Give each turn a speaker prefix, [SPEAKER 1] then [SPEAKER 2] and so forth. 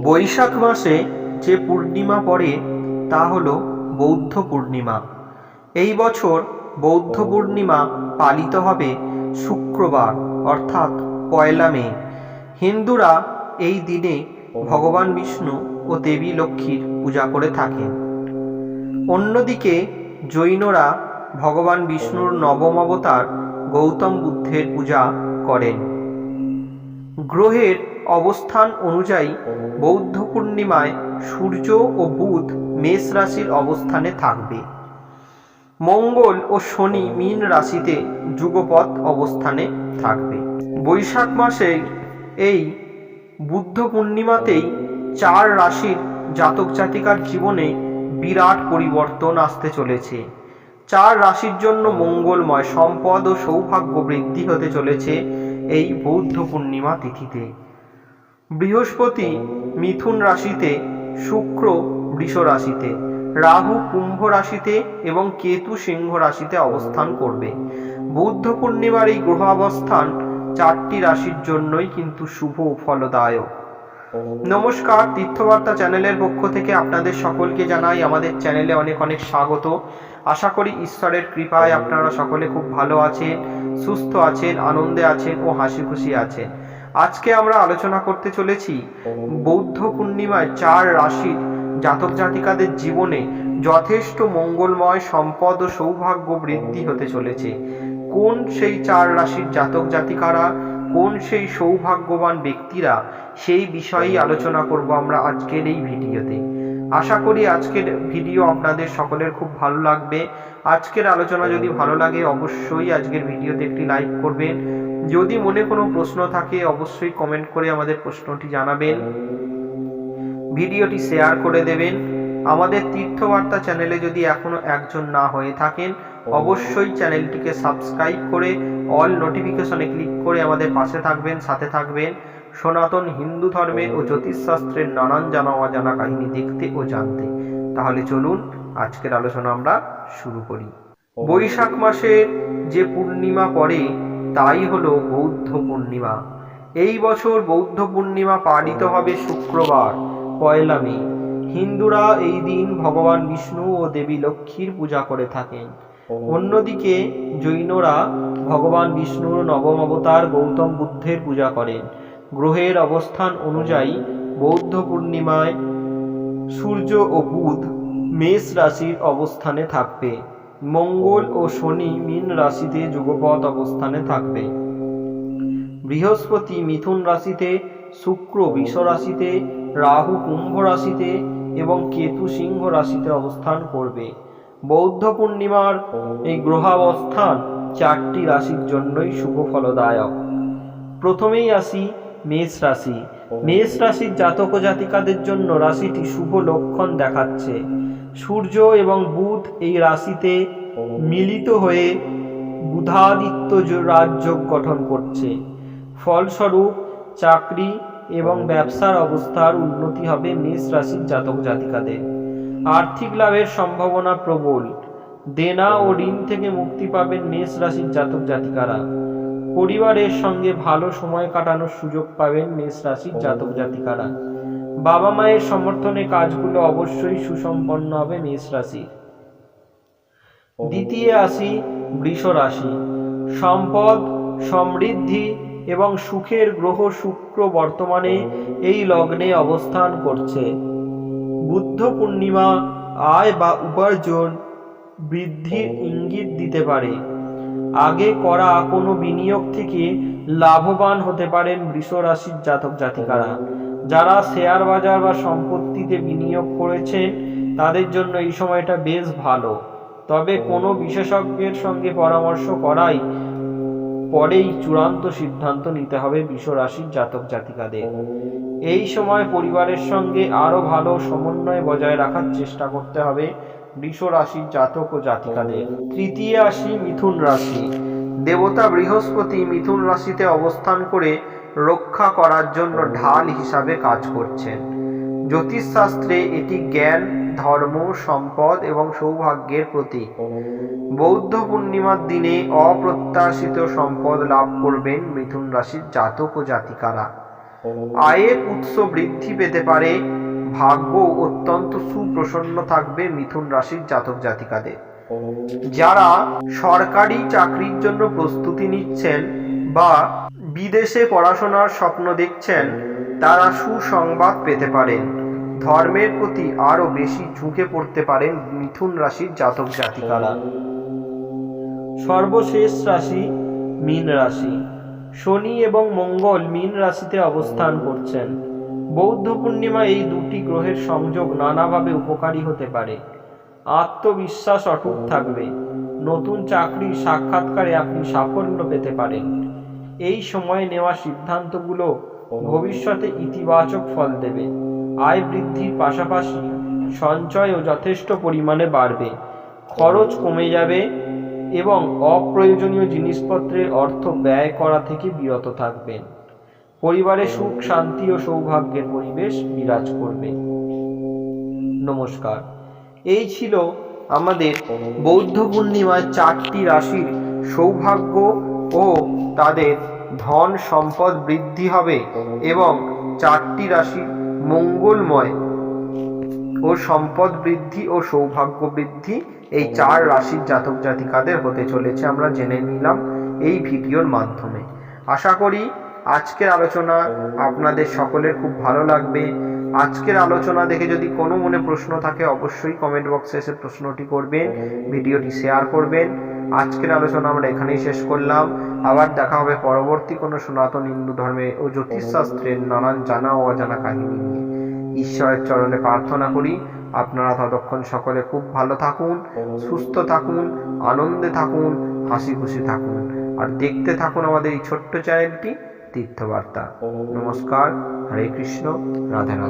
[SPEAKER 1] বৈশাখ মাসে যে পূর্ণিমা পড়ে তা হলো বৌদ্ধ পূর্ণিমা। এই বছর বৌদ্ধ পূর্ণিমা পালিত হবে শুক্রবার অর্থাৎ ১লা মে। হিন্দুরা এই দিনে ভগবান বিষ্ণু ও দেবী লক্ষ্মীর পূজা করে থাকেন। অন্যদিকে জৈনরা ভগবান বিষ্ণুর নবম অবতার গৌতম বুদ্ধের পূজা করেন। গ্রহের অবস্থান অনুযায়ী বৌদ্ধ পূর্ণিমায় সূর্য ও বুধ মেষ রাশির অবস্থানে থাকবে। মঙ্গল ও শনি মীন রাশিতে যুগপৎ অবস্থানে থাকবে। বৈশাখ মাসে এই বুদ্ধ পূর্ণিমাতেই 4 রাশির জাতক জাতিকার জীবনে বিরাট পরিবর্তন আসতে চলেছে। 4 রাশির জন্য মঙ্গলময় সম্পদ ও সৌভাগ্য বৃদ্ধি হতে চলেছে এই বৌদ্ধ পূর্ণিমা তিথিতে। বৃহস্পতি মিথুন রাশিতে, শুক্র বৃষ রাশিতে, রাহু কুম্ভ রাশিতে এবং কেতু সিংহ রাশিতে অবস্থান করবে। বৌদ্ধ পূর্ণিমার এই গ্রহ অবস্থান 4টি রাশির জন্যই কিন্তু শুভ ফলদায়ক। নমস্কার, তীর্থবার্তা চ্যানেলের পক্ষ থেকে আপনাদের সকলকে জানাই আমাদের চ্যানেলে অনেক অনেক স্বাগত। আশা করি ঈশ্বরের কৃপায় আপনারা সকলে খুব ভালো আছেন, সুস্থ আছেন, আনন্দে আছেন ও হাসি খুশি আছেন। আজকে আমরা আলোচনা করতে চলেছি বৌদ্ধ পূর্ণিমায় 4 রাশির জাতক জাতিকাদের জীবনে যথেষ্ট মঙ্গলময় সম্পদ ও সৌভাগ্য বৃদ্ধি হতে চলেছে। কোন সেই 4 রাশির জাতক জাতিকারা, কোন সেই সৌভাগ্যবান ব্যক্তিরা, সেই বিষয়েই আলোচনা করব আমরা আজকের এই ভিডিওতে। আশা করি আজকের ভিডিও আপনাদের সকলের খুব ভালো লাগবে। আজকের আলোচনা যদি ভালো লাগে অবশ্যই আজকের ভিডিওতে একটি লাইক করবেন। যদি মনে কোনো প্রশ্ন থাকে অবশ্যই কমেন্ট করে আমাদের প্রশ্নটি জানাবেন। ভিডিওটি শেয়ার করে দেবেন। আমাদের তীর্থবার্তা চ্যানেলে যদি এখনো একজন না হয়ে থাকেন অবশ্যই চ্যানেলটিকে সাবস্ক্রাইব করে অল নোটিফিকেশনে ক্লিক করে আমাদের পাশে থাকবেন, সাথে থাকবেন সনাতন হিন্দু ধর্মের ও জ্যোতিষশাস্ত্রের নানান জানা অজানা কাহিনী দেখতে ও জানতে। তাহলে চলুন আজকের আলোচনা আমরা শুরু করি। বৈশাখ মাসের যে পূর্ণিমা পড়ে তাই হলো বৌদ্ধ পূর্ণিমা। এই বছর বৌদ্ধ পূর্ণিমা পালিত হবে শুক্রবার 1লা মে। হিন্দুরা এই দিন ভগবান বিষ্ণু ও দেবী লক্ষ্মীর পূজা করে থাকেন। অন্যদিকে জৈনরা ভগবান বিষ্ণুর নবম অবতার গৌতম বুদ্ধের পূজা করেন। গ্রহের অবস্থান অনুযায়ী বৌদ্ধ পূর্ণিমায় সূর্য ও বুধ মেষ রাশির অবস্থানে থাকবে। মঙ্গল ও শনি মীন রাশিতে যুগপৎ অবস্থানে থাকবে। বৃহস্পতি মিথুন রাশিতে, শুক্র বৃষ রাশিতে, রাহু কুম্ভ রাশিতে এবং কেতু সিংহ রাশিতে অবস্থান করবে। বৌদ্ধ পূর্ণিমার এই গ্রহাবস্থান 4টি রাশির জন্যই শুভ ফলদায়ক। প্রথমেই আসি মেষ রাশি। মেষ রাশির জাতক ও জাতিকাদের জন্য রাশিটি শুভ লক্ষণ দেখাচ্ছে। সূর্য এবং বুধ এই রাশিতে মিলিত হয়ে বুধাদিত্য রাজযোগ গঠন করছে। ফলস্বরূপ চাকরি এবং ব্যবসার অবস্থার উন্নতি হবে মেষ রাশির জাতক জাতিকাদের। আর্থিক লাভের সম্ভাবনা প্রবল। দেনা ও ঋণ থেকে মুক্তি পাবেন মেষ রাশির জাতক জাতিকারা। পরিবারের সঙ্গে ভালো সময় কাটানোর সুযোগ পাবেন মেষ রাশির জাতক জাতিকারা। বাবা মায়ের সমর্থনে কাজগুলো অবশ্যই সুসম্পন্ন হবে মেষ রাশির। দ্বিতীয় আসি বৃষ রাশি। সম্পদ, সমৃদ্ধি এবং সুখের গ্রহ শুক্র বর্তমানে এই লগ্নে অবস্থান করছে। বুদ্ধ পূর্ণিমা আয় বা উপার্জন বৃদ্ধির ইঙ্গিত দিতে পারে। আগে করা কোনো বিনিয়োগ থেকে লাভবান হতে পারেন বৃষ রাশির জাতক জাতিকারা। যারা শেয়ার বাজার বা সম্পত্তিতে বিনিয়োগ করেছেন তাদের জন্য এই সময়টা বেশ ভালো। তবে কোনো বিশেষজ্ঞের সঙ্গে পরামর্শ করাই পরেই চূড়ান্ত সিদ্ধান্ত নিতে হবে বৃষ রাশির জাতক জাতিকাদের। এই সময় পরিবারের সঙ্গে আরো ভালো সমন্বয় বজায় রাখার চেষ্টা করতে হবে বৃষ রাশির জাতক ও জাতিকাদের। তৃতীয় আসি মিথুন রাশি। দেবতা বৃহস্পতি মিথুন রাশিতে অবস্থান করে রক্ষা করার জন্য ঢাল হিসাবে কাজ করছেন। জ্যোতিষশাস্ত্রে এটি জ্ঞান, ধর্ম, সম্পদ এবং সৌভাগ্যের প্রতীক। বৌদ্ধ পূর্ণিমার দিনে অপ্রত্যাশিত সম্পদ লাভ করবেন মিথুন রাশির জাতক ও জাতিকারা। আয়ের উৎস বৃদ্ধি পেতে পারে। ভাগ্য অত্যন্ত সুপ্রসন্ন থাকবে মিথুন রাশির জাতক জাতিকাদের। যারা সরকারি চাকরির জন্য প্রস্তুতি নিচ্ছেন বা বিদেশে পড়াশোনার স্বপ্ন দেখছেন, তারা সুসংবাদ পেতে পারেন। ধর্মের প্রতি আরো বেশি ঝুঁকে পড়তে পারেন মিথুন রাশির জাতক জাতিকারা। সর্বশেষ রাশি মীন রাশি। শনি এবং মঙ্গল মীন রাশিতে অবস্থান করছেন। বৌদ্ধ পূর্ণিমা এই দুটি গ্রহের সংযোগ নানাভাবে উপকারী হতে পারে। আত্মবিশ্বাস অটুট থাকবে। নতুন চাকরির সাক্ষাৎকারে আপনি সাফল্য পেতে পারেন। এই সময়ে নেওয়া সিদ্ধান্তগুলো ভবিষ্যতে ইতিবাচক ফল দেবে। আয় বৃদ্ধির পাশাপাশি সঞ্চয়ও যথেষ্ট পরিমাণে বাড়বে। খরচ কমে যাবে এবং অপ্রয়োজনীয় জিনিসপত্রের অর্থ ব্যয় করা থেকে বিরত থাকবেন। পরিবারে সুখ, শান্তি ও সৌভাগ্যের পরিবেশ বিরাজ করবে। নমস্কার। এই ছিল আমাদের বৌদ্ধ পূর্ণিমায় 4টি রাশির সৌভাগ্য ও তাদের ধন সম্পদ বৃদ্ধি হবে এবং 4টি রাশির মঙ্গলময় ও সম্পদ বৃদ্ধি ও সৌভাগ্য বৃদ্ধি এই 4 রাশির জাতক জাতিকাদের হতে চলেছে আমরা জেনে নিলাম এই ভিডিওর মাধ্যমে। আশা করি আজকের আলোচনা আপনাদের সকলের খুব ভালো লাগবে। আজকের আলোচনা দেখে যদি কোনো মনে প্রশ্ন থাকে অবশ্যই কমেন্ট বক্সে এসে প্রশ্নটি করবেন, ভিডিওটি শেয়ার করবেন। আজকের আলোচনা আমরা এখানেই শেষ করলাম। আবার দেখা হবে পরবর্তী কোনো সনাতন হিন্দু ধর্মে ও জ্যোতিষশাস্ত্রের নানান জানা ও অজানা কাহিনী নিয়ে। ঈশ্বরের চরণে প্রার্থনা করি আপনারা ততক্ষণ সকলে খুব ভালো থাকুন, সুস্থ থাকুন, আনন্দে থাকুন, হাসি খুশি থাকুন আর দেখতে থাকুন আমাদের এই ছোট্ট চ্যানেলটি তীর্থবার্তা। নমস্কার। হরে কৃষ্ণ। রাধে রাধে।